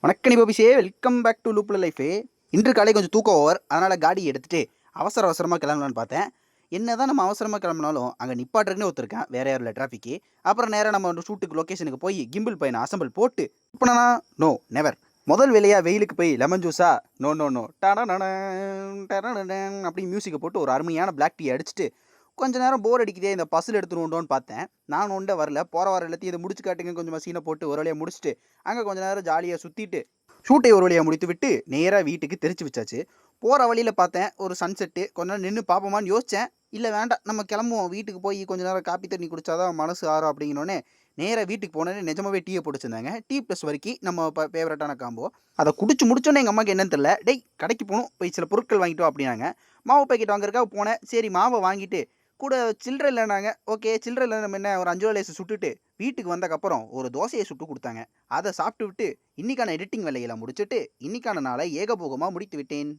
வணக்கம் நிபபிஷே, welcome back to லூப்ல life. இன்று காலை கொஞ்சம் தூக்கம் ஓவர், அதனால் காடி எடுத்துகிட்டு அவசரமாக கிளம்பலான்னு பார்த்தேன். என்ன தான் நம்ம அவசரமாக கிளம்பினாலும் அங்கே நிப்பாட்டுறதுன்னு ஒருத்தருக்கேன், வேறு யாரும் இல்லை டிராஃபிக்கு. அப்புறம் நேராக நம்ம ஷூட்டுக்கு லொக்கேஷனுக்கு போய் கிம்பிள் பையனை அசம்பிள் போட்டு இப்போ நோ நெவர். முதல் வேலையாக வெயிலுக்கு போய் லெமன் ஜூஸா நோ நோ நோ அப்படி மியூசிக்கை போட்டு ஒரு அருமையான பிளாக் டீ அடிச்சுட்டு கொஞ்ச நேரம் போர் அடிக்குதே, இந்த பசில் எடுத்துருவோண்டோன்னு பார்த்தேன். நான் ஒன்றை வரல, போகிற வர எல்லாத்தையும் இதை முடிச்சு காட்டுங்க கொஞ்சம் சீனை போட்டு ஒரு வழியாக முடிச்சுட்டு அங்கே கொஞ்ச நேரம் ஜாலியாக சுற்றிட்டு ஷூட்டை ஒரு வழியாக முடித்து விட்டு நேராக வீட்டுக்கு தெரிச்சு வச்சாச்சு. போகிற வழியில் பார்த்தேன் ஒரு சன்செட்டு, கொஞ்ச நேரம் நின்று பார்ப்போமான்னு யோசித்தேன். இல்லை வேண்டாம், நம்ம கிளம்புவோம், வீட்டுக்கு போய் கொஞ்ச நேரம் காப்பி தண்ணி குடிச்சாதான் மனசு ஆறும் அப்படிங்கனோடனே நேராக வீட்டுக்கு போனோடனே நிஜமாவே டீயை போட்டுச்சிருந்தாங்க. டீ ப்ளஸ் வரைக்கும் நம்ம ஃபேவரட்டான காம்போ. அதை குடிச்சு முடிச்சோன்னே எங்கள் அம்மாவுக்கு என்னன்னு தெரியல, டேய் கடைக்கு போகணும், போய் சில பொருட்கள் வாங்கிட்டோம் அப்படின்னாங்க. மாவு பாக்கெட் வாங்குறதுக்காக போனேன். சரி மாவை வாங்கிட்டு கூட சில்லறை இல்லைனாங்க. ஓகே, சில்லறை இல்லை, நம்ம என்ன ஒரு 5 ரூபா லேசை சுட்டுட்டு வீட்டுக்கு வந்தக்கப்புறம் ஒரு தோசையை சுட்டு கொடுத்தாங்க. அதை சாப்பிட்டு விட்டு இன்னைக்கான எடிட்டிங் வேலையெல்லாம் முடிச்சுட்டு இன்னைக்கான நாளை ஏகபோகமாக முடித்து விட்டேன்.